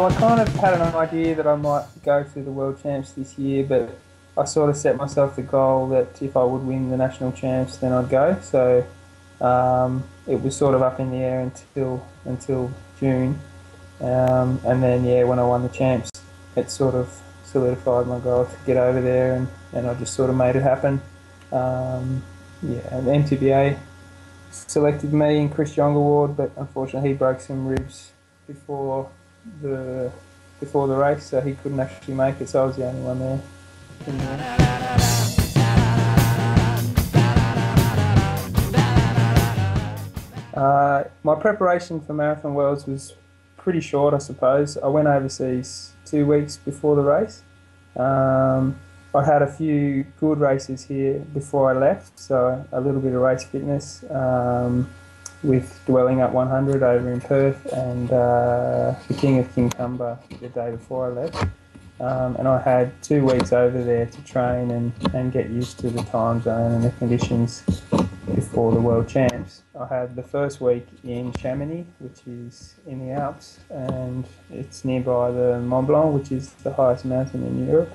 Well, I kind of had an idea that I might go to the World Champs this year, but I sort of set myself the goal that if I would win the national champs, then I'd go. So it was sort of up in the air until June, and then yeah, when I won the champs, it sort of solidified my goal to get over there, and I just sort of made it happen. Um, yeah, and the MTBA selected me and Chris Ward, but unfortunately he broke some ribs before the before the race, so he couldn't actually make it. So I was the only one there. In the end. My preparation for Marathon Worlds was pretty short, I suppose. I went overseas 2 weeks before the race. Um, I had a few good races here before I left, so a little bit of race fitness with Dwelling Up 100 over in Perth and the King of Kincumber the day before I left. And I had 2 weeks over there to train and get used to the time zone and the conditions before the World Champs. I had the first week in Chamonix, which is in the Alps, and it's nearby the Mont Blanc, which is the highest mountain in Europe.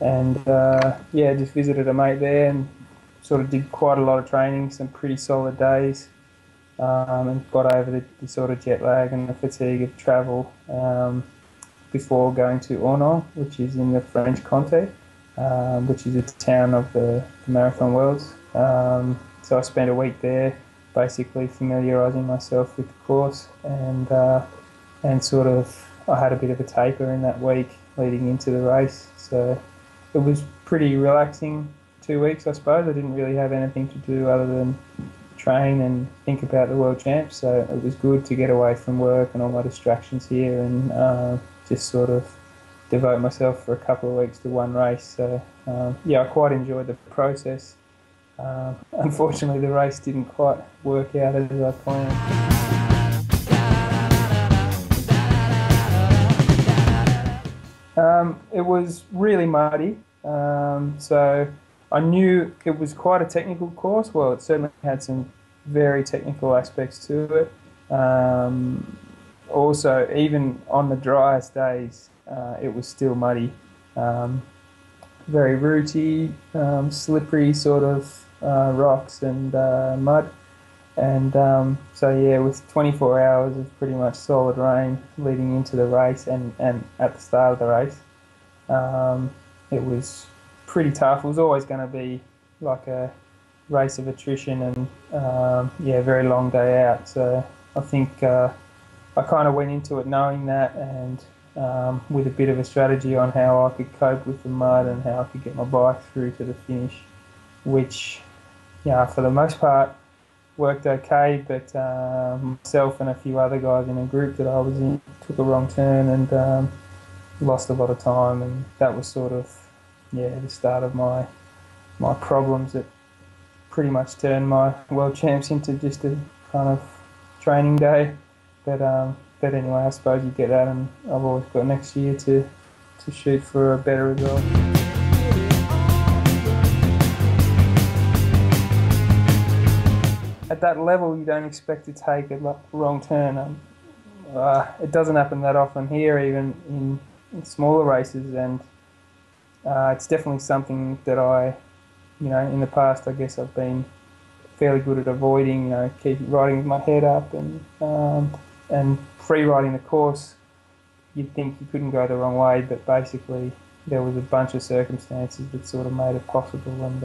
And yeah, just visited a mate there and sort of did quite a lot of training, some pretty solid days, and got over the sort of jet lag and the fatigue of travel before going to Ornans, which is in the French Comté, which is a town of the Marathon Worlds. So I spent a week there, basically familiarising myself with the course, and sort of I had a bit of a taper in that week leading into the race. So it was pretty relaxing 2 weeks, I suppose. I didn't really have anything to do other than train and think about the World Champs. So it was good to get away from work and all my distractions here and just sort of devote myself for a couple of weeks to one race. So yeah, I quite enjoyed the process. Unfortunately, the race didn't quite work out as I planned. It was really muddy, so I knew it was quite a technical course. Well, it certainly had some very technical aspects to it. Also, even on the driest days, it was still muddy. Very rooty, slippery sort of rocks and mud. And so yeah, with 24 hours of pretty much solid rain leading into the race and at the start of the race, it was pretty tough. It was always going to be like a race of attrition and yeah, very long day out. So I think I kind of went into it knowing that and with a bit of a strategy on how I could cope with the mud and how I could get my bike through to the finish, which, yeah, for the most part worked okay, but myself and a few other guys in a group that I was in took a wrong turn and lost a lot of time, and that was sort of, yeah, the start of my problems that pretty much turned my World Champs into just a kind of training day. But anyway, I suppose you get that, and I've always got next year to shoot for a better result. At that level, you don't expect to take a wrong turn. It doesn't happen that often here, even in smaller races, and it's definitely something that in the past, I guess I've been fairly good at avoiding. Keep riding with my head up and free riding the course. You'd think you couldn't go the wrong way, but basically there was a bunch of circumstances that sort of made it possible, and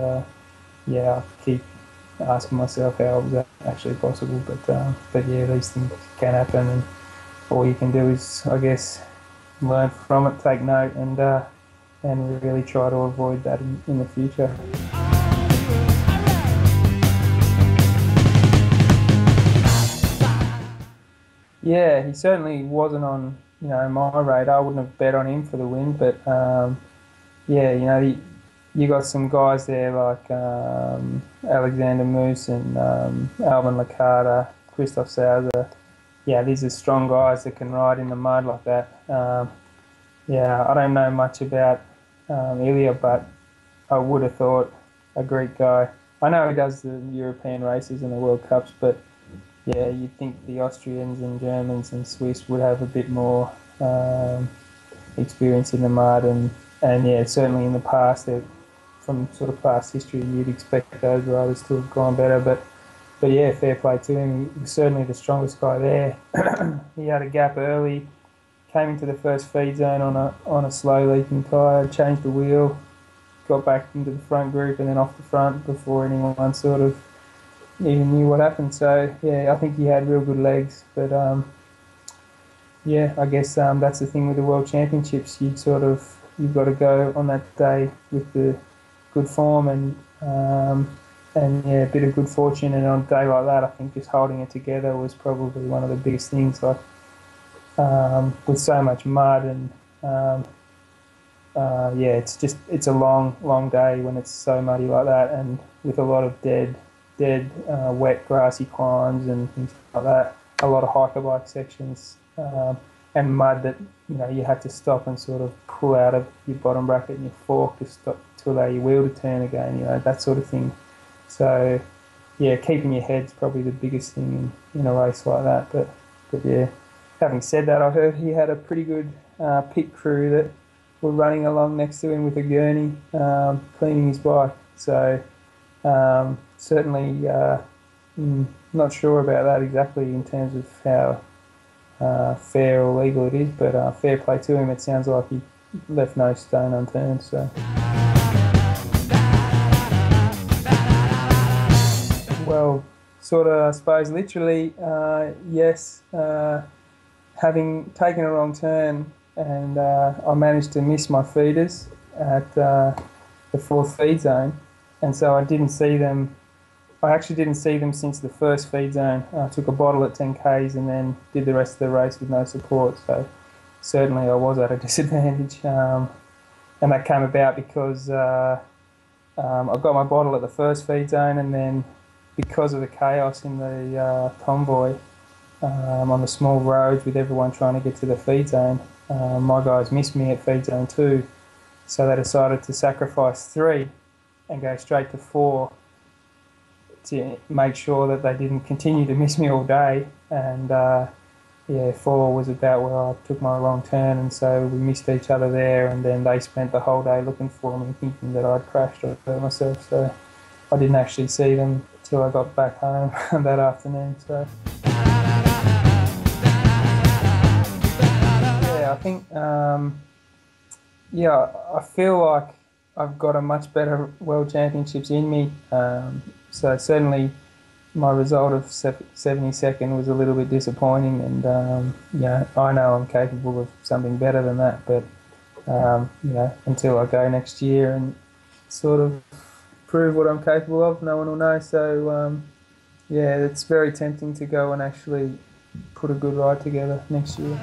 yeah, I keep asking myself how was that actually possible, but yeah, these things can happen, and all you can do is, I guess, learn from it, take note, and really try to avoid that in the future. Yeah, he certainly wasn't on my radar. I wouldn't have bet on him for the win, but yeah, you got some guys there like Alexander Moose and Alvin Licata, Christoph Sauser. Yeah, these are strong guys that can ride in the mud like that. Yeah, I don't know much about Ilya, but I would have thought a Greek guy. I know he does the European races and the World Cups, but yeah, you'd think the Austrians and Germans and Swiss would have a bit more experience in the mud, and yeah, certainly in the past, from sort of past history, you'd expect those riders to have gone better, but yeah, fair play to him. He was certainly the strongest guy there. He had a gap early, came into the first feed zone on a slow leaking tyre, changed the wheel, got back into the front group and then off the front before anyone sort of even knew what happened. So yeah, I think he had real good legs, but yeah, I guess that's the thing with the World Championships. You've got to go on that day with the good form and yeah, a bit of good fortune. And on a day like that, I think just holding it together was probably one of the biggest things. Like with so much mud and yeah, it's a long day when it's so muddy like that, and with a lot of wet grassy climbs and things like that. A lot of hiker bike sections and mud that you have to stop and sort of pull out of your bottom bracket and your fork to allow your wheel to turn again. That sort of thing. So yeah, keeping your head's probably the biggest thing in a race like that. But yeah, having said that, I heard he had a pretty good pit crew that were running along next to him with a gurney, cleaning his bike. So certainly not sure about that exactly in terms of how fair or legal it is, but fair play to him. It sounds like he left no stone unturned. So. Well, sort of, I suppose, literally, yes. Having taken a wrong turn, and I managed to miss my feeders at the fourth feed zone, and so I didn't see them. I actually didn't see them since the first feed zone. I took a bottle at 10 k's and then did the rest of the race with no support. So certainly I was at a disadvantage, and that came about because I got my bottle at the first feed zone, and then because of the chaos in the convoy on the small roads with everyone trying to get to the feed zone, my guys missed me at feed zone 2, so they decided to sacrifice 3 and go straight to 4 to make sure that they didn't continue to miss me all day. And yeah, 4 was about where I took my wrong turn, and so we missed each other there, and then they spent the whole day looking for me, thinking that I'd crashed or hurt myself. So I didn't actually see them till I got back home that afternoon. So yeah, I think yeah, I feel like I've got a much better World Championships in me. So certainly my result of 72nd was a little bit disappointing, and I know I'm capable of something better than that, but until I go next year and sort of prove what I'm capable of, no one will know. So yeah, it's very tempting to go and actually put a good ride together next year.